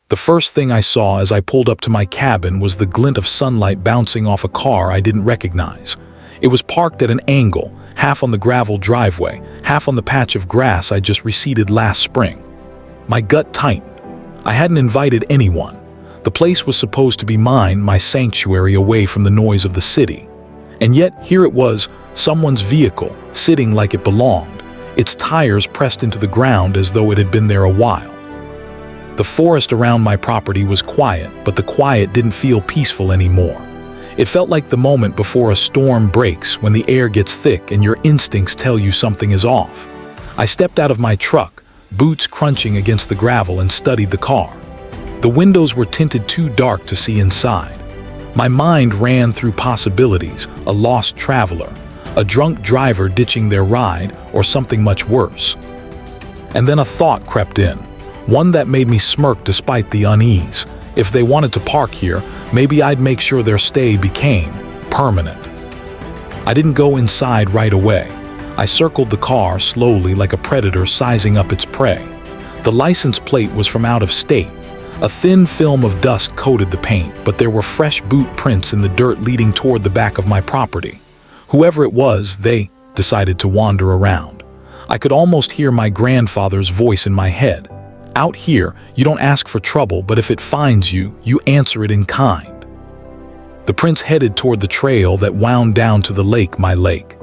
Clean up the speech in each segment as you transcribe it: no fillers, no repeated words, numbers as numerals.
The first thing I saw as I pulled up to my cabin was the glint of sunlight bouncing off a car I didn't recognize. It was parked at an angle, half on the gravel driveway, half on the patch of grass I just reseeded last spring. My gut tightened. I hadn't invited anyone. The place was supposed to be mine, my sanctuary away from the noise of the city. And yet, here it was, someone's vehicle, sitting like it belonged, its tires pressed into the ground as though it had been there a while. The forest around my property was quiet, but the quiet didn't feel peaceful anymore. It felt like the moment before a storm breaks, when the air gets thick and your instincts tell you something is off. I stepped out of my truck, boots crunching against the gravel, and studied the car. The windows were tinted too dark to see inside. My mind ran through possibilities: a lost traveler, a drunk driver ditching their ride, or something much worse. And then a thought crept in, one that made me smirk despite the unease. If they wanted to park here, maybe I'd make sure their stay became permanent. I didn't go inside right away. I circled the car slowly like a predator sizing up its prey. The license plate was from out of state. A thin film of dust coated the paint, but there were fresh boot prints in the dirt leading toward the back of my property. Whoever it was, they decided to wander around. I could almost hear my grandfather's voice in my head. Out here, you don't ask for trouble, but if it finds you, you answer it in kind. The prince headed toward the trail that wound down to the lake, my lake.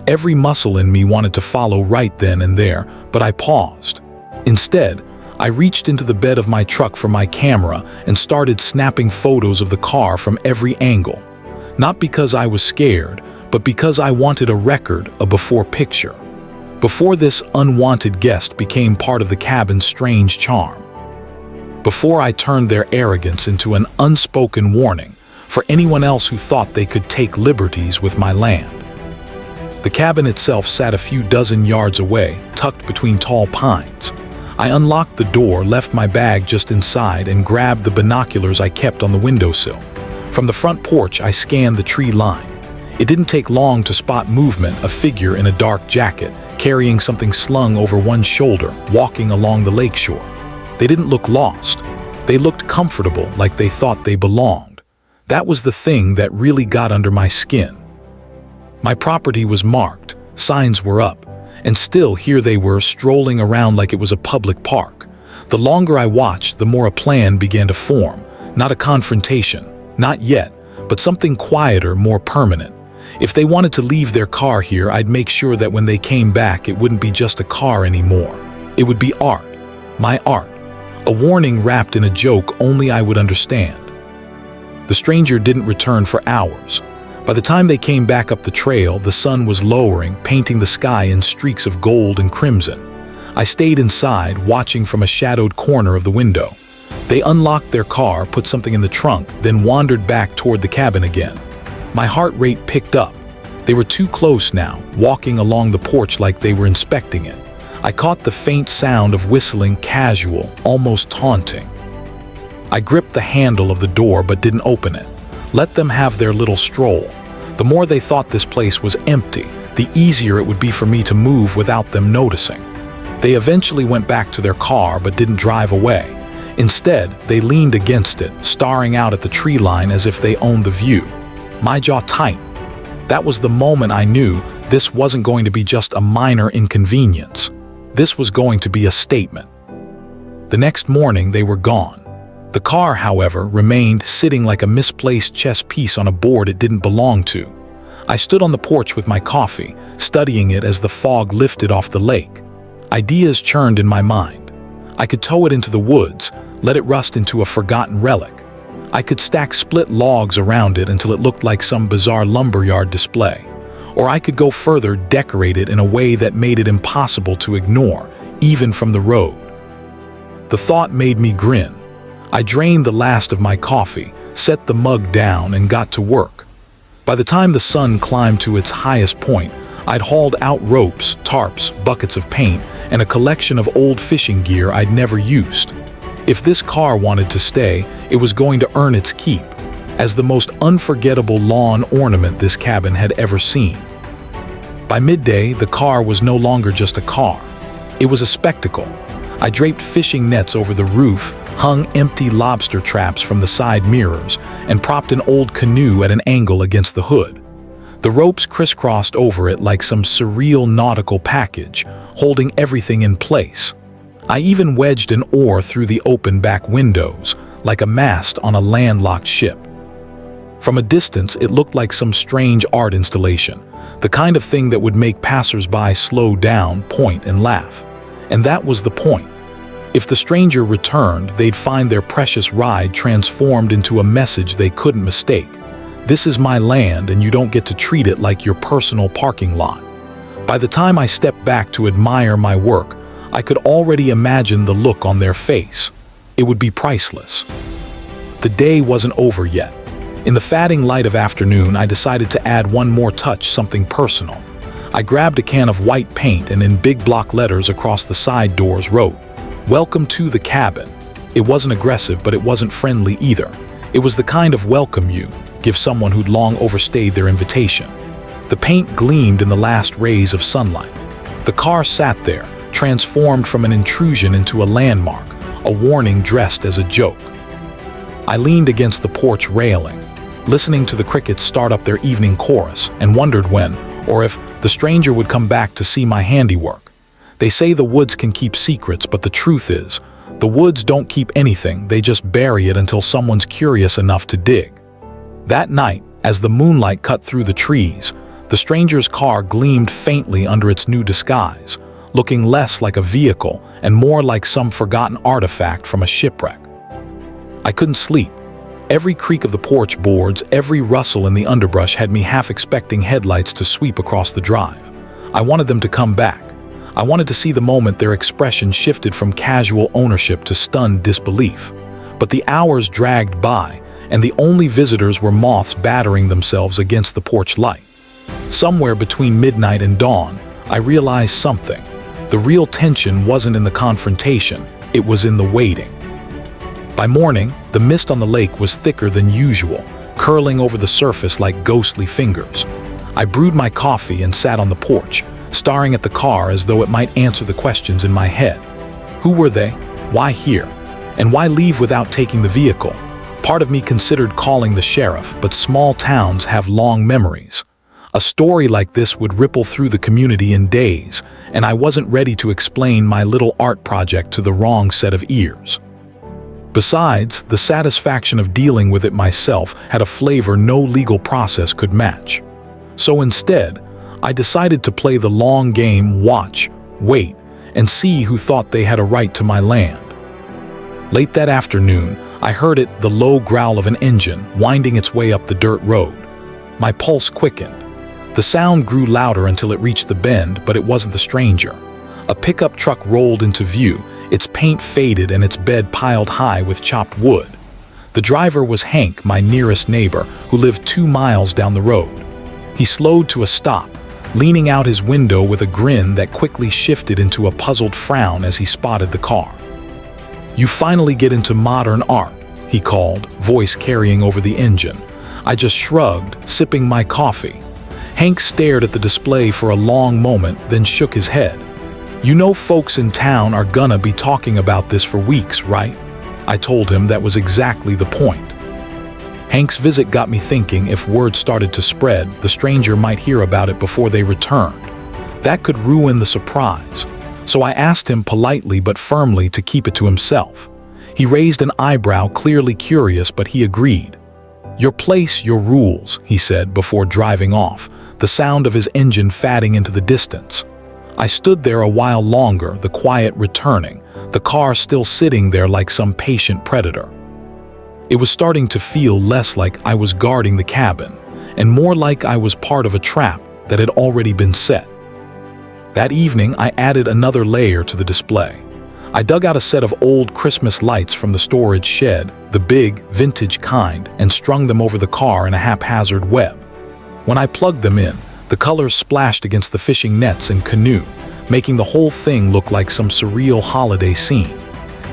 Every muscle in me wanted to follow right then and there, but I paused. Instead, I reached into the bed of my truck for my camera and started snapping photos of the car from every angle. Not because I was scared, but because I wanted a record, a before picture. Before this unwanted guest became part of the cabin's strange charm. Before I turned their arrogance into an unspoken warning for anyone else who thought they could take liberties with my land. The cabin itself sat a few dozen yards away, tucked between tall pines. I unlocked the door, left my bag just inside, and grabbed the binoculars I kept on the windowsill. From the front porch, I scanned the tree line. It didn't take long to spot movement: a figure in a dark jacket, carrying something slung over one shoulder, walking along the lakeshore. They didn't look lost. They looked comfortable, like they thought they belonged. That was the thing that really got under my skin. My property was marked, signs were up, and still here they were, strolling around like it was a public park. The longer I watched, the more a plan began to form. Not a confrontation, not yet, but something quieter, more permanent. If they wanted to leave their car here, I'd make sure that when they came back, it wouldn't be just a car anymore. It would be art, my art. A warning wrapped in a joke only I would understand. The stranger didn't return for hours. By the time they came back up the trail, the sun was lowering, painting the sky in streaks of gold and crimson. I stayed inside, watching from a shadowed corner of the window. They unlocked their car, put something in the trunk, then wandered back toward the cabin again. My heart rate picked up. They were too close now, walking along the porch like they were inspecting it. I caught the faint sound of whistling, casual, almost taunting. I gripped the handle of the door but didn't open it. Let them have their little stroll. The more they thought this place was empty, the easier it would be for me to move without them noticing. They eventually went back to their car but didn't drive away. Instead, they leaned against it, staring out at the tree line as if they owned the view. My jaw tightened. That was the moment I knew this wasn't going to be just a minor inconvenience. This was going to be a statement. The next morning, they were gone. The car, however, remained sitting like a misplaced chess piece on a board it didn't belong to. I stood on the porch with my coffee, studying it as the fog lifted off the lake. Ideas churned in my mind. I could tow it into the woods, let it rust into a forgotten relic. I could stack split logs around it until it looked like some bizarre lumberyard display. Or I could go further, decorate it in a way that made it impossible to ignore, even from the road. The thought made me grin. I drained the last of my coffee, set the mug down, and got to work. By the time the sun climbed to its highest point, I'd hauled out ropes, tarps, buckets of paint, and a collection of old fishing gear I'd never used. If this car wanted to stay, it was going to earn its keep, as the most unforgettable lawn ornament this cabin had ever seen. By midday, the car was no longer just a car. It was a spectacle. I draped fishing nets over the roof, hung empty lobster traps from the side mirrors, and propped an old canoe at an angle against the hood. The ropes crisscrossed over it like some surreal nautical package, holding everything in place. I even wedged an oar through the open back windows, like a mast on a landlocked ship. From a distance, it looked like some strange art installation, the kind of thing that would make passers-by slow down, point, and laugh. And that was the point. If the stranger returned, they'd find their precious ride transformed into a message they couldn't mistake. This is my land, and you don't get to treat it like your personal parking lot. By the time I stepped back to admire my work, I could already imagine the look on their face. It would be priceless. The day wasn't over yet. In the fading light of afternoon, I decided to add one more touch, something personal. I grabbed a can of white paint and in big block letters across the side doors wrote, "Welcome to the cabin." It wasn't aggressive, but it wasn't friendly either. It was the kind of welcome you give someone who'd long overstayed their invitation. The paint gleamed in the last rays of sunlight. The car sat there, transformed from an intrusion into a landmark, a warning dressed as a joke. I leaned against the porch railing, listening to the crickets start up their evening chorus, and wondered when, or if, the stranger would come back to see my handiwork. They say the woods can keep secrets, but the truth is, the woods don't keep anything, they just bury it until someone's curious enough to dig. That night, as the moonlight cut through the trees, the stranger's car gleamed faintly under its new disguise, looking less like a vehicle and more like some forgotten artifact from a shipwreck. I couldn't sleep. Every creak of the porch boards, every rustle in the underbrush had me half expecting headlights to sweep across the drive. I wanted them to come back. I wanted to see the moment their expression shifted from casual ownership to stunned disbelief. But the hours dragged by, and the only visitors were moths battering themselves against the porch light. Somewhere between midnight and dawn, I realized something. The real tension wasn't in the confrontation, it was in the waiting. By morning, the mist on the lake was thicker than usual, curling over the surface like ghostly fingers. I brewed my coffee and sat on the porch, staring at the car as though it might answer the questions in my head. Who were they? Why here? And why leave without taking the vehicle? Part of me considered calling the sheriff, but small towns have long memories. A story like this would ripple through the community in days, and I wasn't ready to explain my little art project to the wrong set of ears. Besides, the satisfaction of dealing with it myself had a flavor no legal process could match. So instead, I decided to play the long game, watch, wait, and see who thought they had a right to my land. Late that afternoon, I heard it, the low growl of an engine winding its way up the dirt road. My pulse quickened. The sound grew louder until it reached the bend, but it wasn't the stranger. A pickup truck rolled into view, its paint faded and its bed piled high with chopped wood. The driver was Hank, my nearest neighbor, who lived 2 miles down the road. He slowed to a stop, leaning out his window with a grin that quickly shifted into a puzzled frown as he spotted the car. "You finally get into modern art," he called, voice carrying over the engine. I just shrugged, sipping my coffee. Hank stared at the display for a long moment, then shook his head. "You know folks in town are gonna be talking about this for weeks, right?" I told him that was exactly the point. Hank's visit got me thinking if word started to spread, the stranger might hear about it before they returned. That could ruin the surprise. So I asked him politely but firmly to keep it to himself. He raised an eyebrow, clearly curious, but he agreed. "Your place, your rules," he said before driving off, the sound of his engine fading into the distance. I stood there a while longer, the quiet returning, the car still sitting there like some patient predator. It was starting to feel less like I was guarding the cabin, and more like I was part of a trap that had already been set. That evening, I added another layer to the display. I dug out a set of old Christmas lights from the storage shed, the big, vintage kind, and strung them over the car in a haphazard web. When I plugged them in, the colors splashed against the fishing nets and canoe, making the whole thing look like some surreal holiday scene.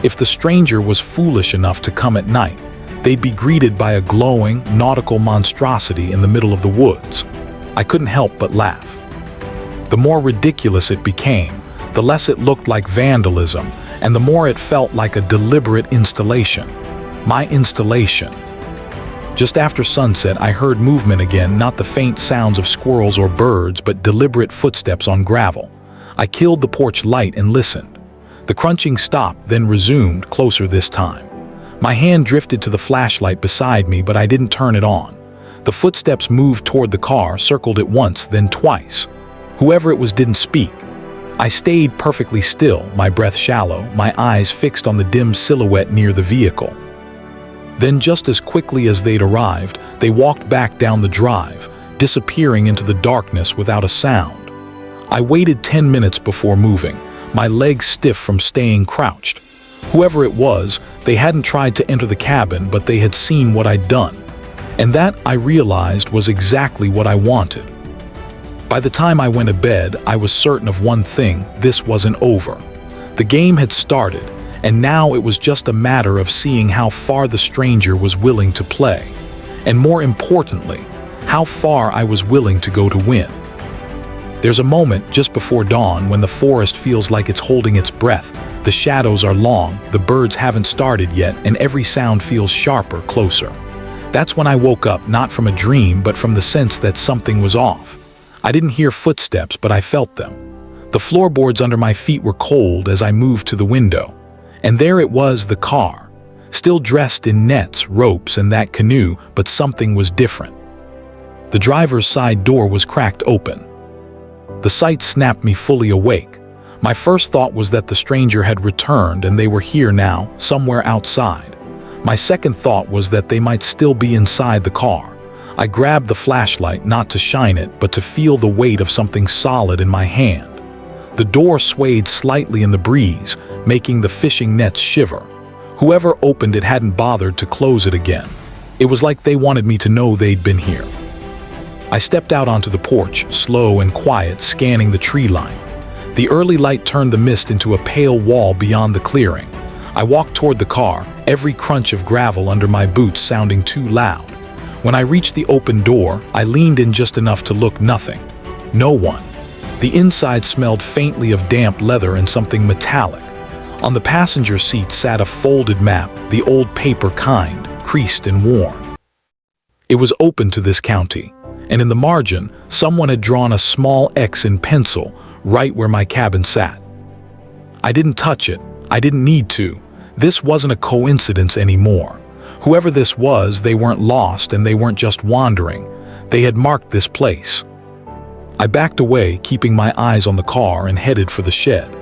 If the stranger was foolish enough to come at night, they'd be greeted by a glowing, nautical monstrosity in the middle of the woods. I couldn't help but laugh. The more ridiculous it became, the less it looked like vandalism, and the more it felt like a deliberate installation. My installation. Just after sunset, I heard movement again, not the faint sounds of squirrels or birds, but deliberate footsteps on gravel. I killed the porch light and listened. The crunching stopped, then resumed, closer this time. My hand drifted to the flashlight beside me, but I didn't turn it on. The footsteps moved toward the car, circled it once, then twice. Whoever it was didn't speak. I stayed perfectly still, my breath shallow, my eyes fixed on the dim silhouette near the vehicle. Then, just as quickly as they'd arrived, they walked back down the drive, disappearing into the darkness without a sound. I waited 10 minutes before moving, my legs stiff from staying crouched. Whoever it was, they hadn't tried to enter the cabin, but they had seen what I'd done. And that, I realized, was exactly what I wanted. By the time I went to bed, I was certain of one thing: this wasn't over. The game had started, and now it was just a matter of seeing how far the stranger was willing to play. And more importantly, how far I was willing to go to win. There's a moment just before dawn when the forest feels like it's holding its breath. The shadows are long, the birds haven't started yet, and every sound feels sharper, closer. That's when I woke up, not from a dream, but from the sense that something was off. I didn't hear footsteps, but I felt them. The floorboards under my feet were cold as I moved to the window. And there it was, the car. Still dressed in nets, ropes, and that canoe, but something was different. The driver's side door was cracked open. The sight snapped me fully awake. My first thought was that the stranger had returned and they were here now, somewhere outside. My second thought was that they might still be inside the car. I grabbed the flashlight, not to shine it, but to feel the weight of something solid in my hand. The door swayed slightly in the breeze, making the fishing nets shiver. Whoever opened it hadn't bothered to close it again. It was like they wanted me to know they'd been here. I stepped out onto the porch, slow and quiet, scanning the tree line. The early light turned the mist into a pale wall beyond the clearing. I walked toward the car, every crunch of gravel under my boots sounding too loud. When I reached the open door, I leaned in just enough to look. Nothing. No one. The inside smelled faintly of damp leather and something metallic. On the passenger seat sat a folded map, the old paper kind, creased and worn. It was open to this county, and in the margin, someone had drawn a small X in pencil, right where my cabin sat. I didn't touch it. I didn't need to. This wasn't a coincidence anymore. Whoever this was, they weren't lost and they weren't just wandering. They had marked this place. I backed away, keeping my eyes on the car, and headed for the shed.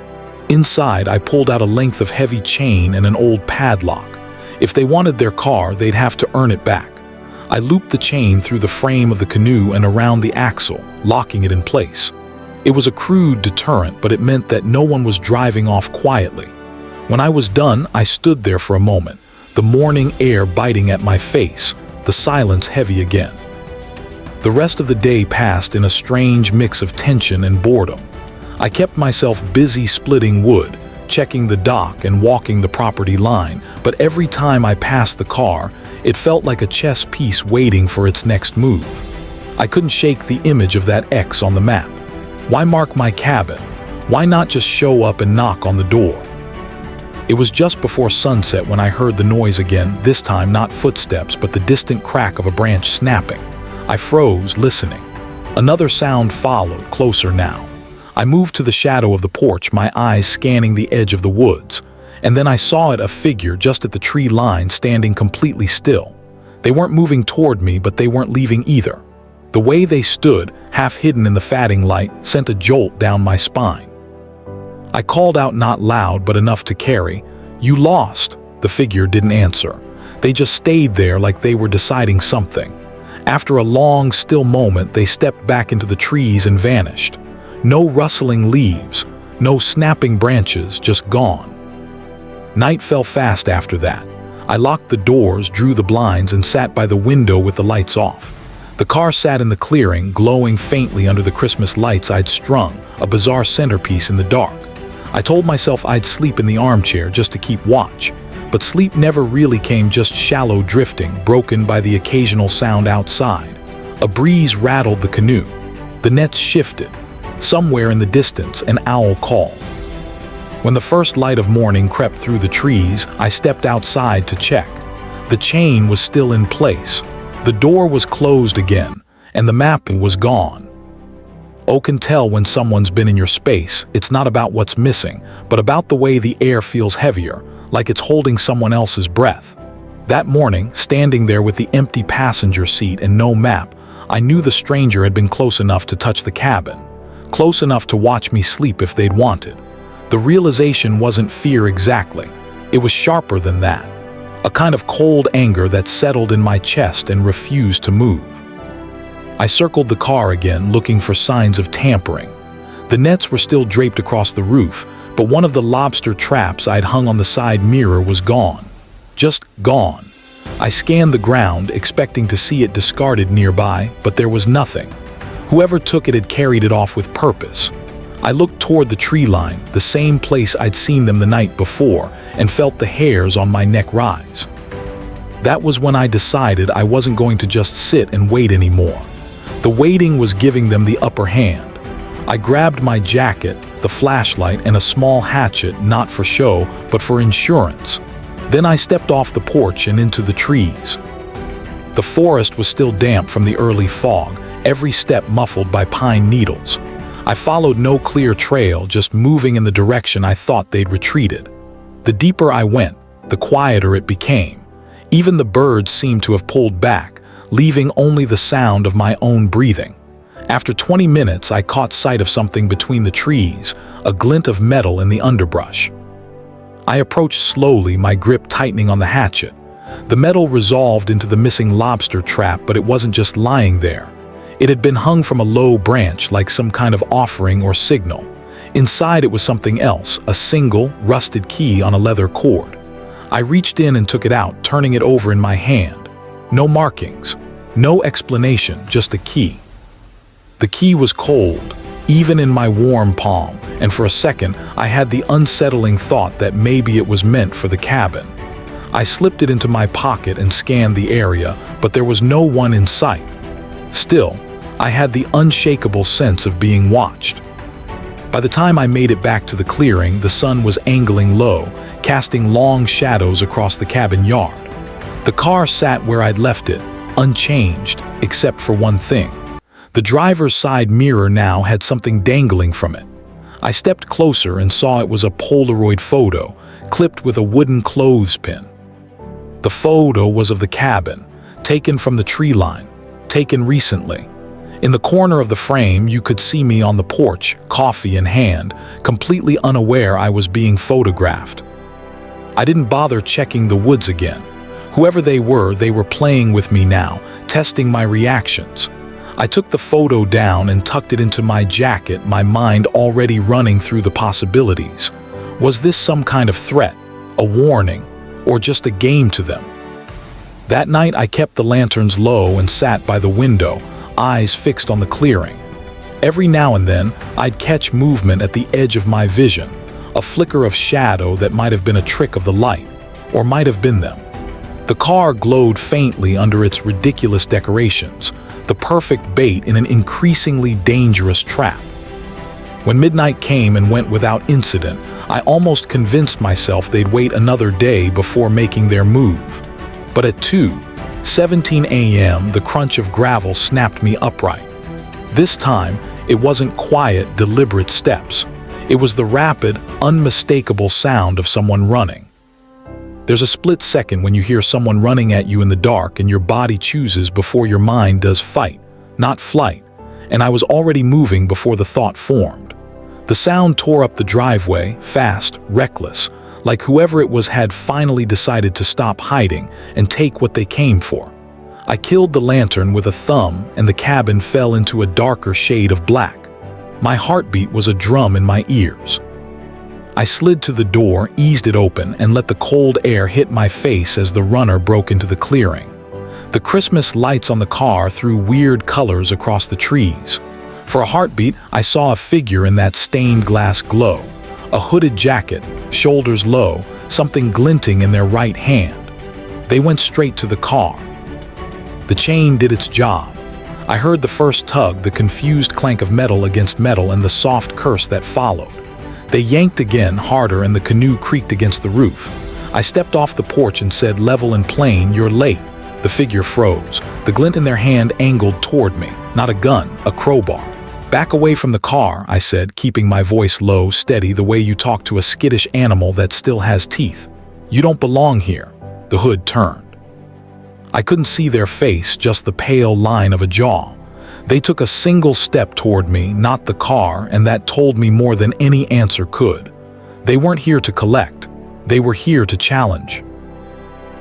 Inside, I pulled out a length of heavy chain and an old padlock. If they wanted their car, they'd have to earn it back. I looped the chain through the frame of the canoe and around the axle, locking it in place. It was a crude deterrent, but it meant that no one was driving off quietly. When I was done, I stood there for a moment, the morning air biting at my face, the silence heavy again. The rest of the day passed in a strange mix of tension and boredom. I kept myself busy splitting wood, checking the dock and walking the property line, but every time I passed the car, it felt like a chess piece waiting for its next move. I couldn't shake the image of that X on the map. Why mark my cabin? Why not just show up and knock on the door? It was just before sunset when I heard the noise again, this time not footsteps, but the distant crack of a branch snapping. I froze, listening. Another sound followed, closer now. I moved to the shadow of the porch, my eyes scanning the edge of the woods. And then I saw it, a figure just at the tree line, standing completely still. They weren't moving toward me, but they weren't leaving either. The way they stood, half hidden in the fading light, sent a jolt down my spine. I called out, not loud, but enough to carry. "You lost." The figure didn't answer. They just stayed there like they were deciding something. After a long, still moment, they stepped back into the trees and vanished. No rustling leaves, no snapping branches, just gone. Night fell fast after that. I locked the doors, drew the blinds, and sat by the window with the lights off. The car sat in the clearing, glowing faintly under the Christmas lights I'd strung, a bizarre centerpiece in the dark. I told myself I'd sleep in the armchair just to keep watch, but sleep never really came, just shallow drifting, broken by the occasional sound outside. A breeze rattled the canoe. The nets shifted. Somewhere in the distance, an owl called. When the first light of morning crept through the trees, I stepped outside to check. The chain was still in place. The door was closed again, and the map was gone. Oh, can tell when someone's been in your space. It's not about what's missing, but about the way the air feels heavier, like it's holding someone else's breath. That morning, standing there with the empty passenger seat and no map, I knew the stranger had been close enough to touch the cabin, close enough to watch me sleep if they'd wanted. The realization wasn't fear exactly. It was sharper than that. A kind of cold anger that settled in my chest and refused to move. I circled the car again, looking for signs of tampering. The nets were still draped across the roof, but one of the lobster traps I'd hung on the side mirror was gone. Just gone. I scanned the ground, expecting to see it discarded nearby, but there was nothing. Whoever took it had carried it off with purpose. I looked toward the tree line, the same place I'd seen them the night before, and felt the hairs on my neck rise. That was when I decided I wasn't going to just sit and wait anymore. The waiting was giving them the upper hand. I grabbed my jacket, the flashlight, and a small hatchet, not for show, but for insurance. Then I stepped off the porch and into the trees. The forest was still damp from the early fog, every step muffled by pine needles. I followed no clear trail, just moving in the direction I thought they'd retreated. The deeper I went, the quieter it became. Even the birds seemed to have pulled back, leaving only the sound of my own breathing. After 20 minutes, I caught sight of something between the trees, a glint of metal in the underbrush. I approached slowly, my grip tightening on the hatchet. The metal resolved into the missing lobster trap, but it wasn't just lying there. It had been hung from a low branch, like some kind of offering or signal. Inside it was something else, a single, rusted key on a leather cord. I reached in and took it out, turning it over in my hand. No markings, no explanation, just a key. The key was cold, even in my warm palm, and for a second I had the unsettling thought that maybe it was meant for the cabin. I slipped it into my pocket and scanned the area, but there was no one in sight. Still, I had the unshakable sense of being watched. By the time I made it back to the clearing, the sun was angling low, casting long shadows across the cabin yard. The car sat where I'd left it, unchanged, except for one thing. The driver's side mirror now had something dangling from it. I stepped closer and saw it was a Polaroid photo, clipped with a wooden clothespin. The photo was of the cabin, taken from the tree line, taken recently. In the corner of the frame, you could see me on the porch, coffee in hand, completely unaware I was being photographed. I didn't bother checking the woods again. Whoever they were playing with me now, testing my reactions. I took the photo down and tucked it into my jacket, my mind already running through the possibilities. Was this some kind of threat, a warning, or just a game to them? That night I kept the lanterns low and sat by the window, eyes fixed on the clearing. Every now and then, I'd catch movement at the edge of my vision, a flicker of shadow that might have been a trick of the light, or might have been them. The car glowed faintly under its ridiculous decorations, the perfect bait in an increasingly dangerous trap. When midnight came and went without incident, I almost convinced myself they'd wait another day before making their move. But at 2:17 a.m., the crunch of gravel snapped me upright. This time, it wasn't quiet, deliberate steps. It was the rapid, unmistakable sound of someone running. There's a split second when you hear someone running at you in the dark and your body chooses before your mind does fight, not flight, and I was already moving before the thought formed. The sound tore up the driveway, fast, reckless, like whoever it was had finally decided to stop hiding and take what they came for. I killed the lantern with a thumb and the cabin fell into a darker shade of black. My heartbeat was a drum in my ears. I slid to the door, eased it open, and let the cold air hit my face as the runner broke into the clearing. The Christmas lights on the car threw weird colors across the trees. For a heartbeat, I saw a figure in that stained glass glow. A hooded jacket, shoulders low, something glinting in their right hand. They went straight to the car. The chain did its job. I heard the first tug, the confused clank of metal against metal, and the soft curse that followed. They yanked again, harder, and the canoe creaked against the roof. I stepped off the porch and said, level and plain, "You're late." The figure froze. The glint in their hand angled toward me. Not a gun, a crowbar. "Back away from the car," I said, keeping my voice low, steady, the way you talk to a skittish animal that still has teeth. "You don't belong here." The hood turned. I couldn't see their face, just the pale line of a jaw. They took a single step toward me, not the car, and that told me more than any answer could. They weren't here to collect. They were here to challenge.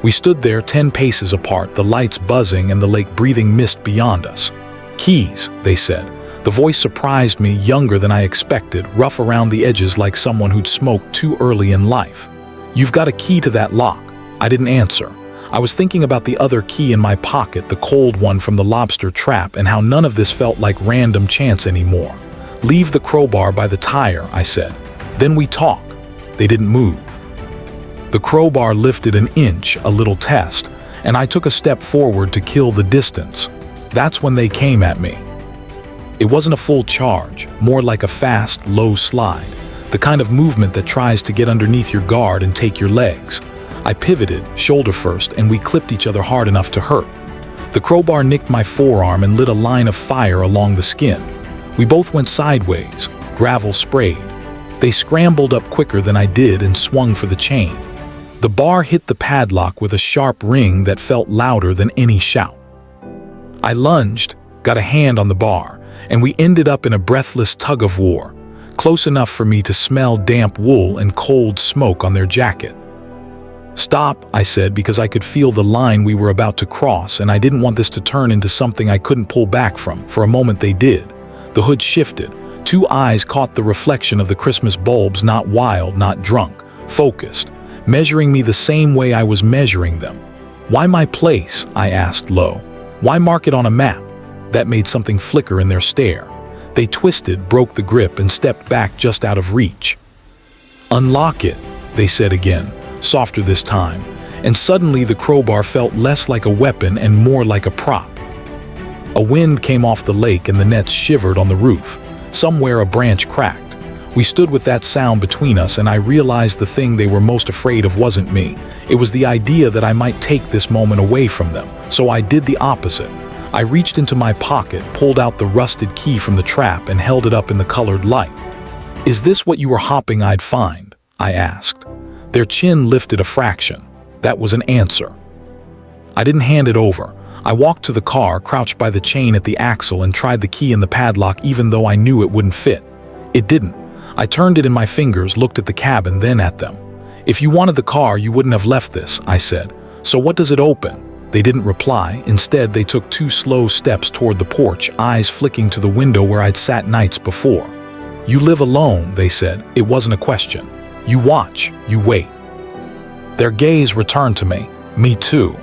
We stood there 10 paces apart, the lights buzzing and the lake breathing mist beyond us. "Keys," they said. The voice surprised me, younger than I expected, rough around the edges like someone who'd smoked too early in life. "You've got a key to that lock." I didn't answer. I was thinking about the other key in my pocket, the cold one from the lobster trap, and how none of this felt like random chance anymore. "Leave the crowbar by the tire," I said. "Then we talk." They didn't move. The crowbar lifted an inch, a little test, and I took a step forward to kill the distance. That's when they came at me. It wasn't a full charge, more like a fast, low slide, the kind of movement that tries to get underneath your guard and take your legs. I pivoted, shoulder first, and we clipped each other hard enough to hurt. The crowbar nicked my forearm and lit a line of fire along the skin. We both went sideways. Gravel sprayed. They scrambled up quicker than I did and swung for the chain. The bar hit the padlock with a sharp ring that felt louder than any shout. I lunged, got a hand on the bar, and we ended up in a breathless tug-of-war, close enough for me to smell damp wool and cold smoke on their jacket. "Stop," I said, because I could feel the line we were about to cross, and I didn't want this to turn into something I couldn't pull back from. For a moment they did. The hood shifted. 2 eyes caught the reflection of the Christmas bulbs, not wild, not drunk, focused, measuring me the same way I was measuring them. "Why my place?" I asked low. "Why mark it on a map?" That made something flicker in their stare. They twisted, broke the grip, and stepped back just out of reach. "Unlock it," they said again, softer this time, and suddenly the crowbar felt less like a weapon and more like a prop. A wind came off the lake and the nets shivered on the roof. Somewhere a branch cracked. We stood with that sound between us, and I realized the thing they were most afraid of wasn't me. It was the idea that I might take this moment away from them. So I did the opposite. I reached into my pocket, pulled out the rusted key from the trap, and held it up in the colored light. "Is this what you were hoping I'd find?" I asked. Their chin lifted a fraction. That was an answer. I didn't hand it over. I walked to the car, crouched by the chain at the axle, and tried the key in the padlock even though I knew it wouldn't fit. It didn't. I turned it in my fingers, looked at the cabin, then at them. "If you wanted the car, you wouldn't have left this," I said. "So what does it open?" They didn't reply. Instead, they took 2 slow steps toward the porch, eyes flicking to the window where I'd sat nights before. "You live alone," they said. It wasn't a question. "You watch, you wait." Their gaze returned to me. Me too.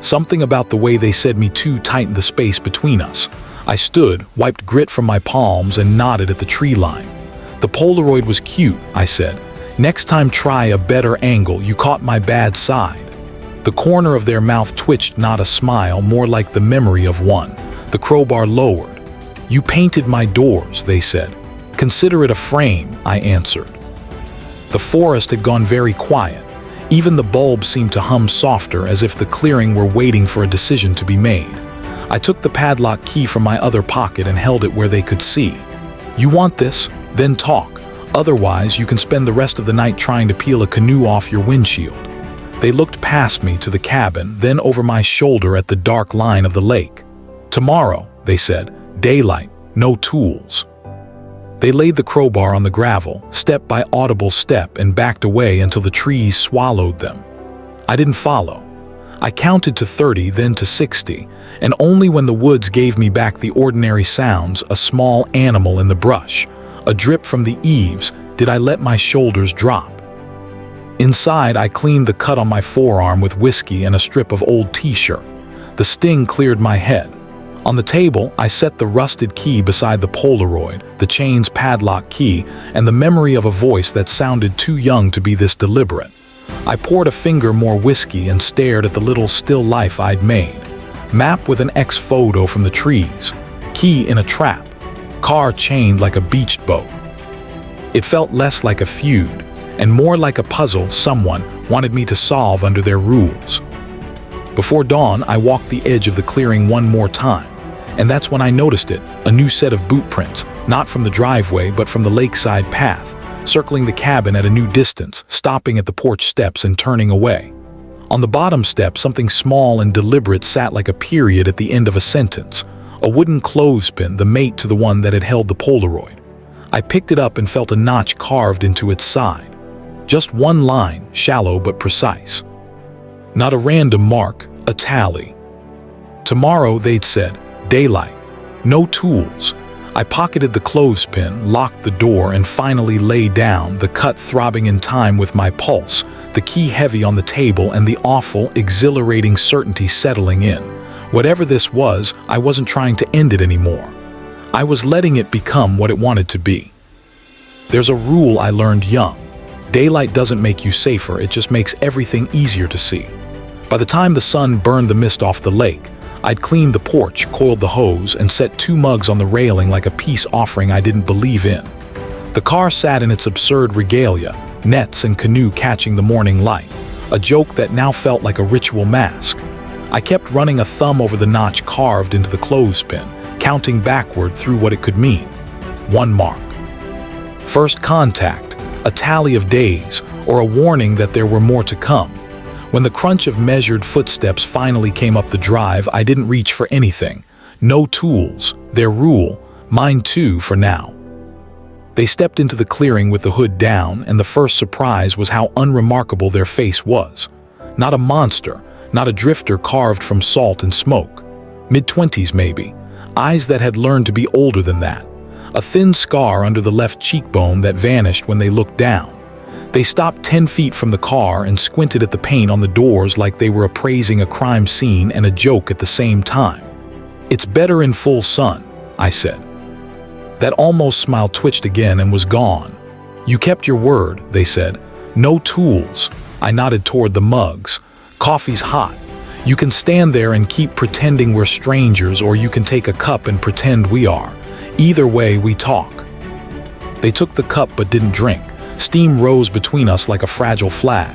Something about the way they said "me too" tightened the space between us. I stood, wiped grit from my palms, and nodded at the tree line. "The Polaroid was cute," I said. "Next time try a better angle. You caught my bad side." The corner of their mouth twitched, not a smile, more like the memory of one. The crowbar lowered. "You painted my doors," they said. "Consider it a frame," I answered. The forest had gone very quiet. Even the bulbs seemed to hum softer, as if the clearing were waiting for a decision to be made. I took the padlock key from my other pocket and held it where they could see. "You want this? Then talk. Otherwise, you can spend the rest of the night trying to peel a canoe off your windshield." They looked past me to the cabin, then over my shoulder at the dark line of the lake. "Tomorrow," they said. "Daylight, no tools." They laid the crowbar on the gravel, step by audible step, and backed away until the trees swallowed them. I didn't follow. I counted to 30, then to 60, and only when the woods gave me back the ordinary sounds, a small animal in the brush, a drip from the eaves, did I let my shoulders drop. Inside, I cleaned the cut on my forearm with whiskey and a strip of old t-shirt. The sting cleared my head. On the table, I set the rusted key beside the Polaroid, the chain's padlock key, and the memory of a voice that sounded too young to be this deliberate. I poured a finger more whiskey and stared at the little still life I'd made. Map with an X photo from the trees. Key in a trap. Car chained like a beached boat. It felt less like a feud, and more like a puzzle someone wanted me to solve under their rules. Before dawn, I walked the edge of the clearing one more time, and that's when I noticed it, a new set of boot prints, not from the driveway but from the lakeside path, circling the cabin at a new distance, stopping at the porch steps and turning away. On the bottom step, something small and deliberate sat like a period at the end of a sentence, a wooden clothespin, the mate to the one that had held the Polaroid. I picked it up and felt a notch carved into its side. Just one line, shallow but precise. Not a random mark, a tally. Tomorrow, they'd said, daylight. No tools. I pocketed the clothespin, locked the door, and finally lay down, the cut throbbing in time with my pulse, the key heavy on the table, and the awful, exhilarating certainty settling in. Whatever this was, I wasn't trying to end it anymore. I was letting it become what it wanted to be. There's a rule I learned young. Daylight doesn't make you safer, it just makes everything easier to see. By the time the sun burned the mist off the lake, I'd cleaned the porch, coiled the hose, and set 2 mugs on the railing like a peace offering I didn't believe in. The car sat in its absurd regalia, nets and canoe catching the morning light, a joke that now felt like a ritual mask. I kept running a thumb over the notch carved into the clothespin, counting backward through what it could mean. 1 mark. First contact, a tally of days, or a warning that there were more to come. When the crunch of measured footsteps finally came up the drive, I didn't reach for anything. No tools, their rule, mine too for now. They stepped into the clearing with the hood down, and the first surprise was how unremarkable their face was. Not a monster, not a drifter carved from salt and smoke. Mid-20s maybe, eyes that had learned to be older than that. A thin scar under the left cheekbone that vanished when they looked down. They stopped 10 feet from the car and squinted at the paint on the doors like they were appraising a crime scene and a joke at the same time. "It's better in full sun," I said. That almost smile twitched again and was gone. "You kept your word," they said. "No tools." I nodded toward the mugs. "Coffee's hot. You can stand there and keep pretending we're strangers, or you can take a cup and pretend we are. Either way, we talk." They took the cup but didn't drink. Steam rose between us like a fragile flag.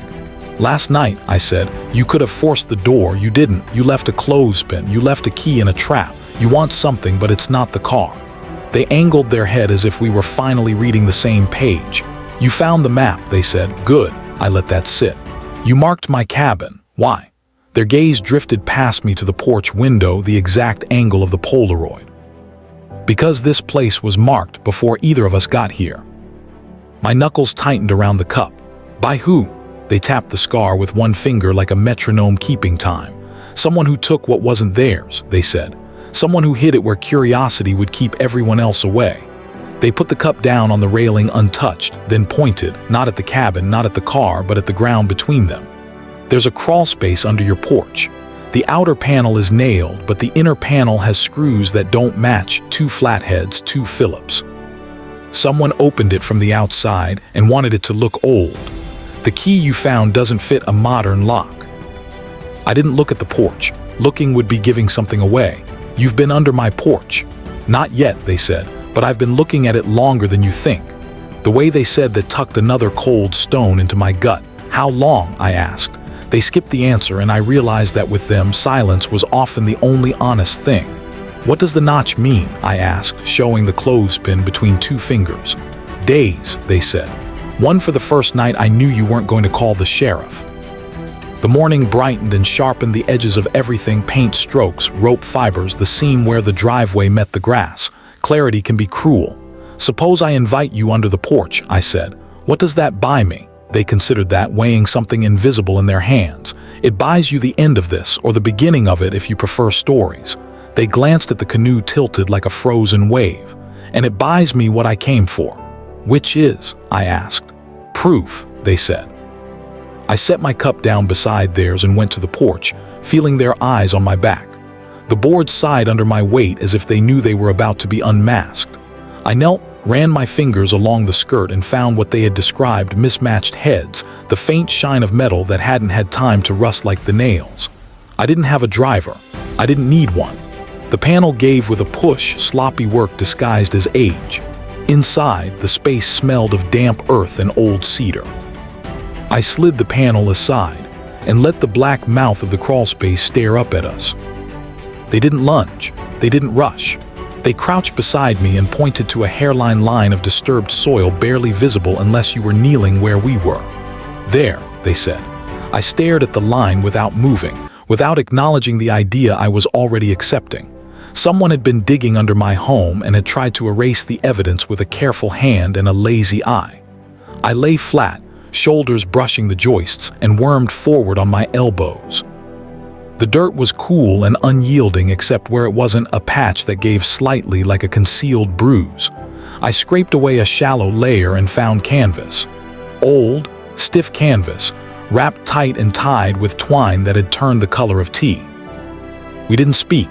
"Last night," I said, "you could have forced the door. You didn't. You left a clothespin. You left a key in a trap. You want something, but it's not the car." They angled their head as if we were finally reading the same page. "You found the map," they said. "Good." I let that sit. "You marked my cabin. Why?" Their gaze drifted past me to the porch window, the exact angle of the Polaroid. "Because this place was marked before either of us got here." My knuckles tightened around the cup. "By who?" They tapped the scar with one finger like a metronome keeping time. "Someone who took what wasn't theirs," they said. "Someone who hid it where curiosity would keep everyone else away." They put the cup down on the railing untouched, then pointed, not at the cabin, not at the car, but at the ground between them. "There's a crawl space under your porch. The outer panel is nailed, but the inner panel has screws that don't match, 2 flatheads, 2 Phillips. Someone opened it from the outside and wanted it to look old. The key you found doesn't fit a modern lock." I didn't look at the porch. Looking would be giving something away. "You've been under my porch." "Not yet," they said, "but I've been looking at it longer than you think." The way they said that tucked another cold stone into my gut. "How long?" I asked. They skipped the answer, and I realized that with them, silence was often the only honest thing. "What does the notch mean?" I asked, showing the clothespin between 2 fingers. "Days," they said. "One for the first night I knew you weren't going to call the sheriff." The morning brightened and sharpened the edges of everything, paint strokes, rope fibers, the seam where the driveway met the grass. Clarity can be cruel. "Suppose I invite you under the porch," I said. "What does that buy me?" They considered that, weighing something invisible in their hands. "It buys you the end of this, or the beginning of it if you prefer stories." They glanced at the canoe tilted like a frozen wave. "And it buys me what I came for." "Which is?" I asked. "Proof," they said. I set my cup down beside theirs and went to the porch, feeling their eyes on my back. The boards sighed under my weight as if they knew they were about to be unmasked. I knelt, ran my fingers along the skirt, and found what they had described: mismatched heads, the faint shine of metal that hadn't had time to rust like the nails. I didn't have a driver. I didn't need one. The panel gave with a push, sloppy work disguised as age. Inside, the space smelled of damp earth and old cedar. I slid the panel aside and let the black mouth of the crawlspace stare up at us. They didn't lunge. They didn't rush. They crouched beside me and pointed to a hairline line of disturbed soil barely visible unless you were kneeling where we were. There, they said. I stared at the line without moving, without acknowledging the idea I was already accepting. Someone had been digging under my home and had tried to erase the evidence with a careful hand and a lazy eye. I lay flat, shoulders brushing the joists, and wormed forward on my elbows. The dirt was cool and unyielding except where it wasn't a patch that gave slightly like a concealed bruise. I scraped away a shallow layer and found canvas. Old, stiff canvas, wrapped tight and tied with twine that had turned the color of tea. We didn't speak.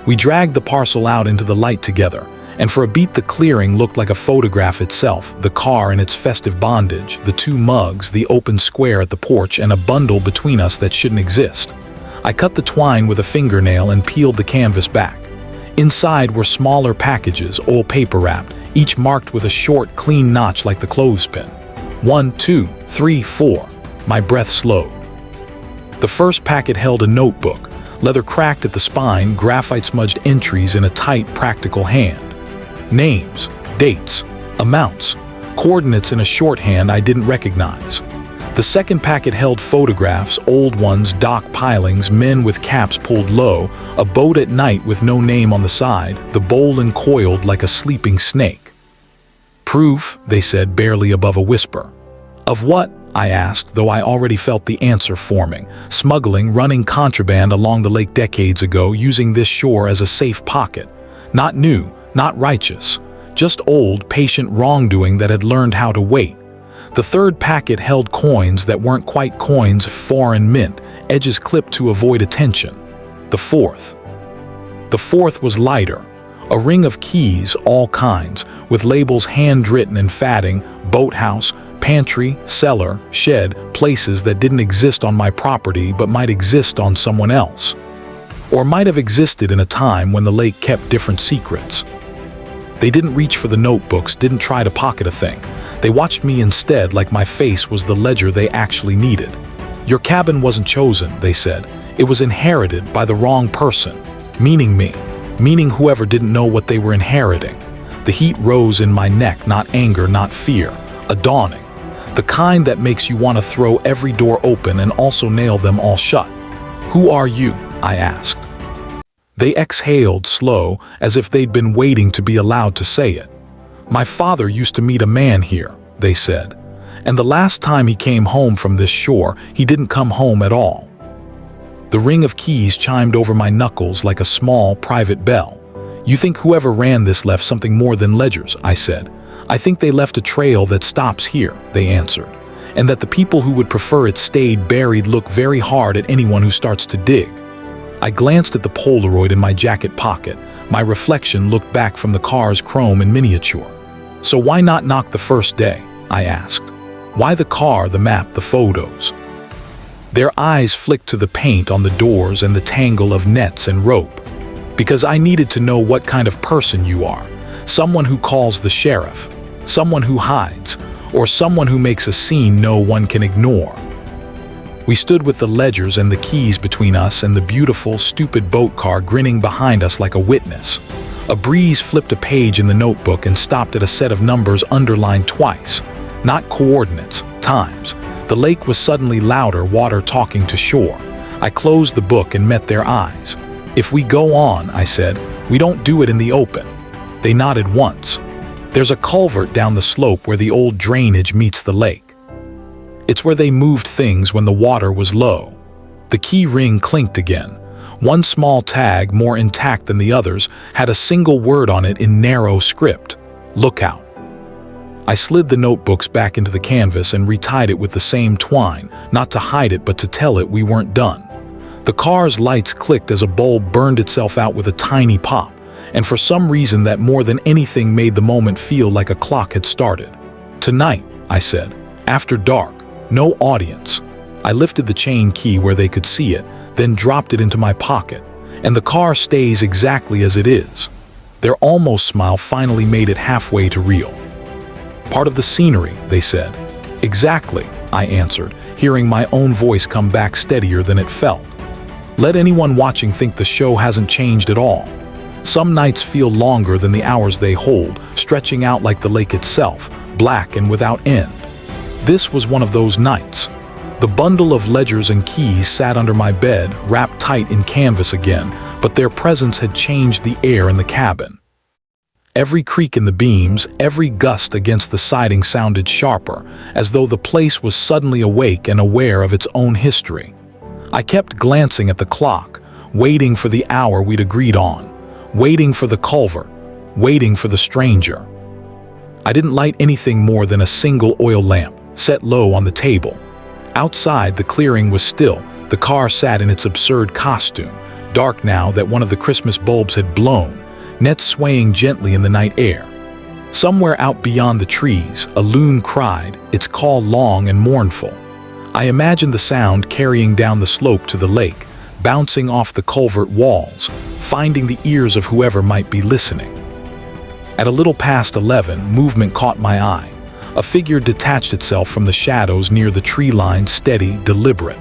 We dragged the parcel out into the light together, and for a beat the clearing looked like a photograph itself, the car in its festive bondage, the two mugs, the open square at the porch, and a bundle between us that shouldn't exist. I cut the twine with a fingernail and peeled the canvas back. Inside were smaller packages, all paper wrapped, each marked with a short, clean notch like the clothespin. 1, 2, 3, 4. My breath slowed. The first packet held a notebook, leather cracked at the spine, graphite-smudged entries in a tight, practical hand. Names, dates, amounts, coordinates in a shorthand I didn't recognize. The second packet held photographs, old ones, dock pilings, men with caps pulled low, a boat at night with no name on the side, the bowl encoiled like a sleeping snake. Proof, they said, barely above a whisper. Of what? I asked, though I already felt the answer forming. Smuggling, running contraband along the lake decades ago, using this shore as a safe pocket. Not new, not righteous, just old, patient wrongdoing that had learned how to wait. The third packet held coins that weren't quite coins, foreign mint, edges clipped to avoid attention. The fourth was lighter, a ring of keys, all kinds, with labels handwritten and fatting, boathouse, pantry, cellar, shed, places that didn't exist on my property but might exist on someone else. Or might have existed in a time when the lake kept different secrets. They didn't reach for the notebooks, didn't try to pocket a thing. They watched me instead like my face was the ledger they actually needed. Your cabin wasn't chosen, they said. It was inherited by the wrong person, meaning me, meaning whoever didn't know what they were inheriting. The heat rose in my neck, not anger, not fear, a dawning. The kind that makes you want to throw every door open and also nail them all shut. Who are you? I asked. They exhaled slow, as if they'd been waiting to be allowed to say it. My father used to meet a man here, they said, and the last time he came home from this shore, he didn't come home at all. The ring of keys chimed over my knuckles like a small, private bell. You think whoever ran this left something more than ledgers, I said. I think they left a trail that stops here, they answered, and that the people who would prefer it stayed buried look very hard at anyone who starts to dig. I glanced at the Polaroid in my jacket pocket. My reflection looked back from the car's chrome in miniature. So why not knock the first day? I asked. Why the car, the map, the photos? Their eyes flicked to the paint on the doors and the tangle of nets and rope. Because I needed to know what kind of person you are. Someone who calls the sheriff, someone who hides, or someone who makes a scene no one can ignore. We stood with the ledgers and the keys between us and the beautiful, stupid boat car grinning behind us like a witness. A breeze flipped a page in the notebook and stopped at a set of numbers underlined twice. Not coordinates, times. The lake was suddenly louder, water talking to shore. I closed the book and met their eyes. If we go on, I said, we don't do it in the open. They nodded once. There's a culvert down the slope where the old drainage meets the lake. It's where they moved things when the water was low. The key ring clinked again. One small tag, more intact than the others, had a single word on it in narrow script. Lookout. I slid the notebooks back into the canvas and retied it with the same twine, not to hide it but to tell it we weren't done. The car's lights clicked as a bulb burned itself out with a tiny pop, and for some reason that more than anything made the moment feel like a clock had started. Tonight, I said, after dark. No audience. I lifted the chain key where they could see it, then dropped it into my pocket, and the car stays exactly as it is. Their almost smile finally made it halfway to real. "Part of the scenery," they said. "Exactly," I answered, hearing my own voice come back steadier than it felt. "Let anyone watching think the show hasn't changed at all. Some nights feel longer than the hours they hold, stretching out like the lake itself, black and without end." This was one of those nights. The bundle of ledgers and keys sat under my bed, wrapped tight in canvas again, but their presence had changed the air in the cabin. Every creak in the beams, every gust against the siding sounded sharper, as though the place was suddenly awake and aware of its own history. I kept glancing at the clock, waiting for the hour we'd agreed on, waiting for the culvert, waiting for the stranger. I didn't light anything more than a single oil lamp, set low on the table. Outside, the clearing was still. The car sat in its absurd costume, dark now that one of the Christmas bulbs had blown, nets swaying gently in the night air. Somewhere out beyond the trees, a loon cried, its call long and mournful. I imagined the sound carrying down the slope to the lake, bouncing off the culvert walls, finding the ears of whoever might be listening. At a little past 11, movement caught my eye. A figure detached itself from the shadows near the tree line, steady, deliberate.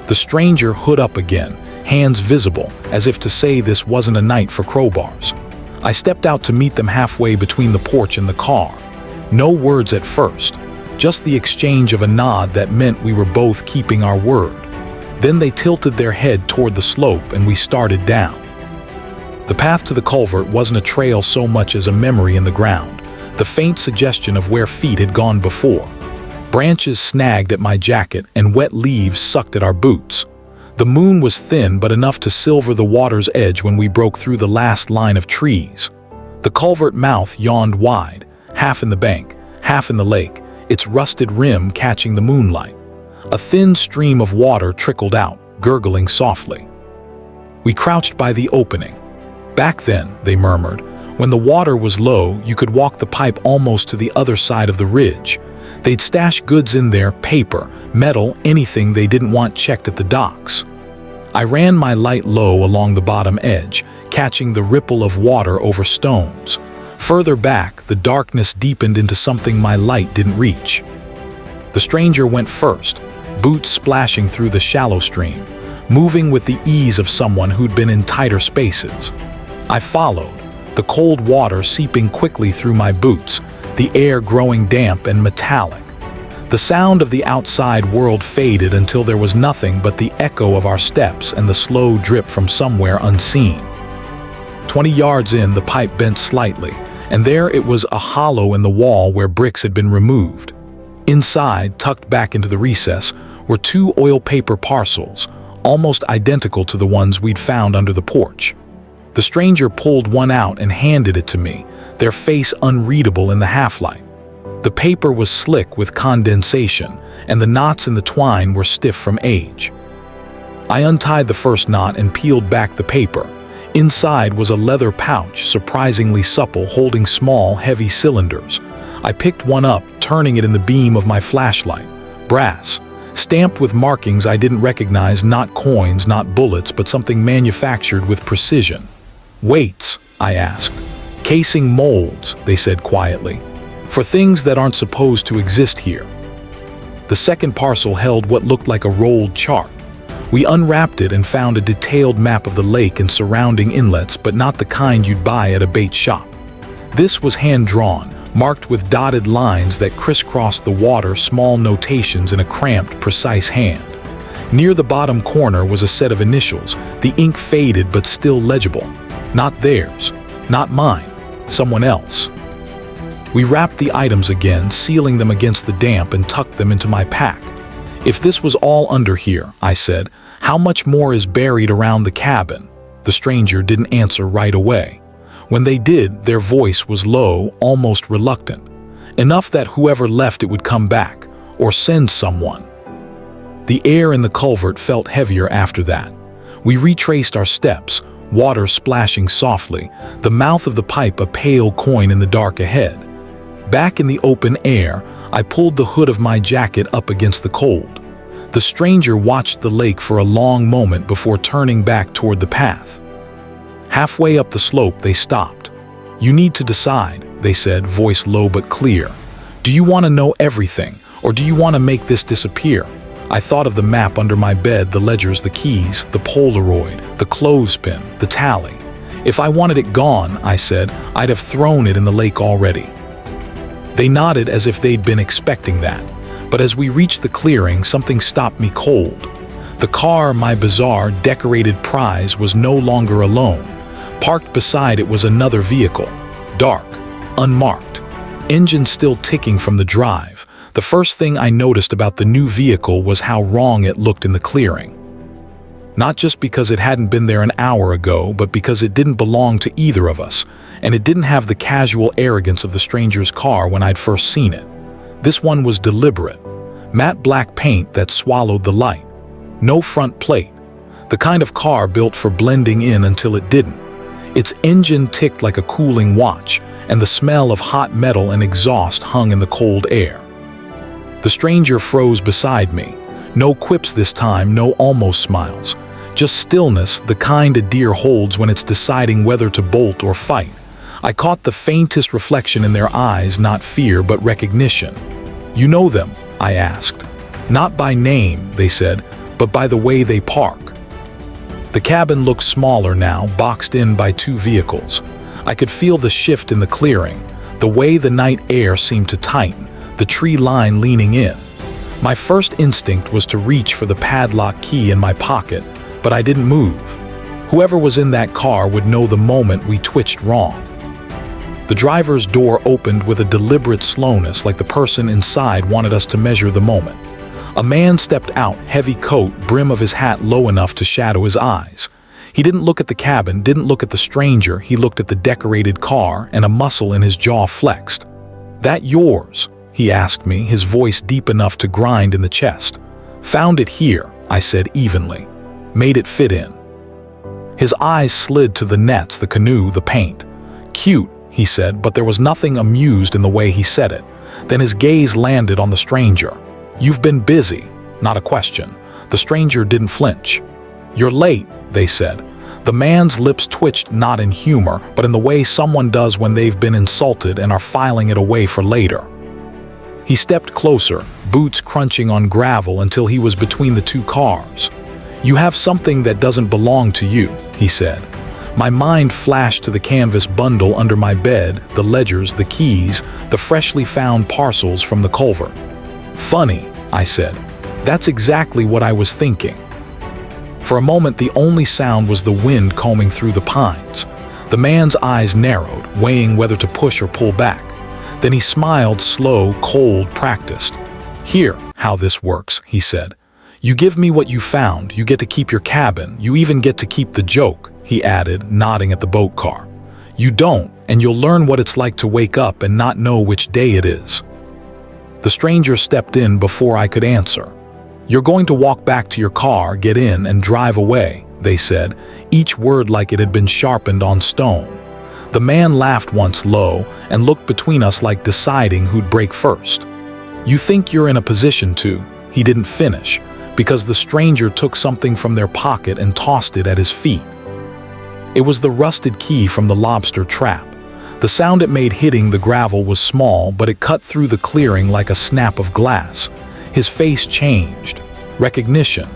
The stranger hood up again, hands visible, as if to say this wasn't a night for crowbars. I stepped out to meet them halfway between the porch and the car. No words at first, just the exchange of a nod that meant we were both keeping our word. Then they tilted their head toward the slope and we started down. The path to the culvert wasn't a trail so much as a memory in the ground, the faint suggestion of where feet had gone before. Branches snagged at my jacket and wet leaves sucked at our boots. The moon was thin but enough to silver the water's edge when we broke through the last line of trees. The culvert mouth yawned wide, half in the bank, half in the lake, its rusted rim catching the moonlight. A thin stream of water trickled out, gurgling softly. We crouched by the opening. "Back then," they murmured, "when the water was low, you could walk the pipe almost to the other side of the ridge. They'd stash goods in there, paper, metal, anything they didn't want checked at the docks." I ran my light low along the bottom edge, catching the ripple of water over stones. Further back, the darkness deepened into something my light didn't reach. The stranger went first, boots splashing through the shallow stream, moving with the ease of someone who'd been in tighter spaces. I followed, the cold water seeping quickly through my boots, the air growing damp and metallic. The sound of the outside world faded until there was nothing but the echo of our steps and the slow drip from somewhere unseen. 20 yards in, the pipe bent slightly, and there it was, a hollow in the wall where bricks had been removed. Inside, tucked back into the recess, were 2 oil paper parcels, almost identical to the ones we'd found under the porch. The stranger pulled one out and handed it to me, their face unreadable in the half-light. The paper was slick with condensation, and the knots in the twine were stiff from age. I untied the first knot and peeled back the paper. Inside was a leather pouch, surprisingly supple, holding small, heavy cylinders. I picked one up, turning it in the beam of my flashlight. Brass, stamped with markings I didn't recognize, not coins, not bullets, but something manufactured with precision. "Weights?" I asked. "Casing molds," they said quietly, "for things that aren't supposed to exist here." The second parcel held what looked like a rolled chart. We unwrapped it and found a detailed map of the lake and surrounding inlets, but not the kind you'd buy at a bait shop. This was hand-drawn, marked with dotted lines that crisscrossed the water, small notations in a cramped, precise hand. Near the bottom corner was a set of initials, the ink faded but still legible. Not theirs, not mine, someone else. We wrapped the items again, sealing them against the damp, and tucked them into my pack. "If this was all under here," I said, "how much more is buried around the cabin?" The stranger didn't answer right away. When they did, their voice was low, almost reluctant. Enough that whoever left it would come back, or send someone. The air in the culvert felt heavier after that. We retraced our steps, water splashing softly, the mouth of the pipe a pale coin in the dark ahead. Back in the open air, I pulled the hood of my jacket up against the cold. The stranger watched the lake for a long moment before turning back toward the path. Halfway up the slope, they stopped. "You need to decide," they said, voice low but clear. "Do you want to know everything, or do you want to make this disappear?" I thought of the map under my bed, the ledgers, the keys, the Polaroid, the clothespin, the tally. "If I wanted it gone," I said, "I'd have thrown it in the lake already." They nodded as if they'd been expecting that. But as we reached the clearing, something stopped me cold. The car, my bizarre, decorated prize, was no longer alone. Parked beside it was another vehicle, dark, unmarked, engine still ticking from the drive. The first thing I noticed about the new vehicle was how wrong it looked in the clearing. Not just because it hadn't been there an hour ago, but because it didn't belong to either of us, and it didn't have the casual arrogance of the stranger's car when I'd first seen it. This one was deliberate. Matte black paint that swallowed the light. No front plate. The kind of car built for blending in until it didn't. Its engine ticked like a cooling watch, and the smell of hot metal and exhaust hung in the cold air. The stranger froze beside me. No quips this time, no almost smiles. Just stillness, the kind a deer holds when it's deciding whether to bolt or fight. I caught the faintest reflection in their eyes, not fear, but recognition. "You know them?" I asked. "Not by name," they said, "but by the way they park." The cabin looked smaller now, boxed in by two vehicles. I could feel the shift in the clearing, the way the night air seemed to tighten, the tree line leaning in. My first instinct was to reach for the padlock key in my pocket, but I didn't move. Whoever was in that car would know the moment we twitched wrong. The driver's door opened with a deliberate slowness, like the person inside wanted us to measure the moment. A man stepped out, heavy coat, brim of his hat low enough to shadow his eyes. He didn't look at the cabin, didn't look at the stranger, he looked at the decorated car, and a muscle in his jaw flexed. "That yours?" he asked me, his voice deep enough to grind in the chest. "Found it here," I said evenly. "Made it fit in." His eyes slid to the nets, the canoe, the paint. "Cute," he said, but there was nothing amused in the way he said it. Then his gaze landed on the stranger. "You've been busy," not a question. The stranger didn't flinch. "You're late," they said. The man's lips twitched, not in humor, but in the way someone does when they've been insulted and are filing it away for later. He stepped closer, boots crunching on gravel until he was between the two cars. "You have something that doesn't belong to you," he said. My mind flashed to the canvas bundle under my bed, the ledgers, the keys, the freshly found parcels from the culvert. "Funny," I said. "That's exactly what I was thinking." For a moment, the only sound was the wind combing through the pines. The man's eyes narrowed, weighing whether to push or pull back. Then he smiled, slow, cold, practiced. "Here, how this works," he said. "You give me what you found, you get to keep your cabin, you even get to keep the joke," he added, nodding at the boat car. "You don't, and you'll learn what it's like to wake up and not know which day it is." The stranger stepped in before I could answer. "You're going to walk back to your car, get in, and drive away," they said, each word like it had been sharpened on stone. The man laughed once low and looked between us like deciding who'd break first. "You think you're in a position to," he didn't finish, because the stranger took something from their pocket and tossed it at his feet. It was the rusted key from the lobster trap. The sound it made hitting the gravel was small, but it cut through the clearing like a snap of glass. His face changed. Recognition.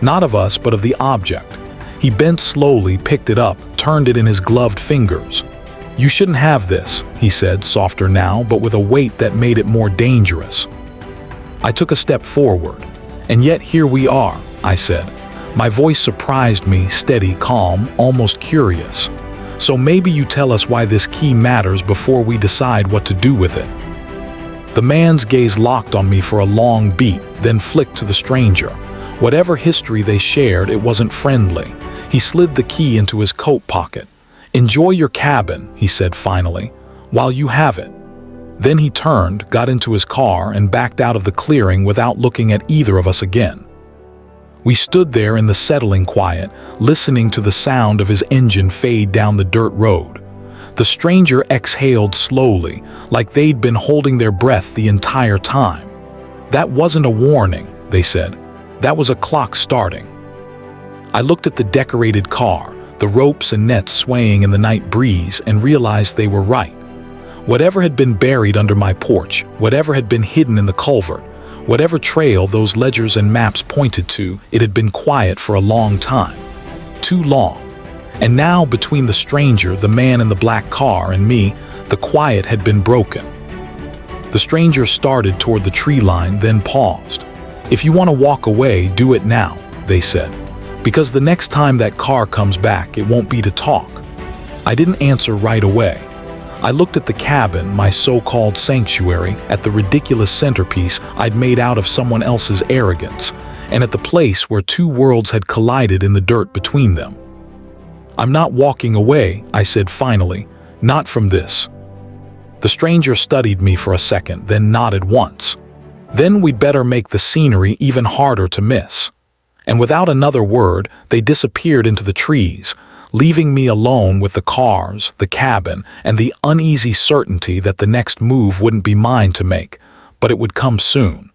Not of us, but of the object. He bent slowly, picked it up, turned it in his gloved fingers. "You shouldn't have this," he said, softer now, but with a weight that made it more dangerous. I took a step forward. "And yet here we are," I said. My voice surprised me, steady, calm, almost curious. "So maybe you tell us why this key matters before we decide what to do with it." The man's gaze locked on me for a long beat, then flicked to the stranger. Whatever history they shared, it wasn't friendly. He slid the key into his coat pocket. "Enjoy your cabin," he said finally, "while you have it." Then he turned, got into his car, and backed out of the clearing without looking at either of us again. We stood there in the settling quiet, listening to the sound of his engine fade down the dirt road. The stranger exhaled slowly, like they'd been holding their breath the entire time. "That wasn't a warning," they said. "That was a clock starting." I looked at the decorated car, the ropes and nets swaying in the night breeze, and realized they were right. Whatever had been buried under my porch, whatever had been hidden in the culvert, whatever trail those ledgers and maps pointed to, it had been quiet for a long time. Too long. And now, between the stranger, the man in the black car, and me, the quiet had been broken. The stranger started toward the tree line, then paused. "If you want to walk away, do it now," they said. "Because the next time that car comes back, it won't be to talk." I didn't answer right away. I looked at the cabin, my so-called sanctuary, at the ridiculous centerpiece I'd made out of someone else's arrogance, and at the place where two worlds had collided in the dirt between them. "I'm not walking away," I said finally, "not from this." The stranger studied me for a second, then nodded once. "Then we'd better make the scenery even harder to miss." And without another word, they disappeared into the trees, leaving me alone with the cars, the cabin, and the uneasy certainty that the next move wouldn't be mine to make, but it would come soon.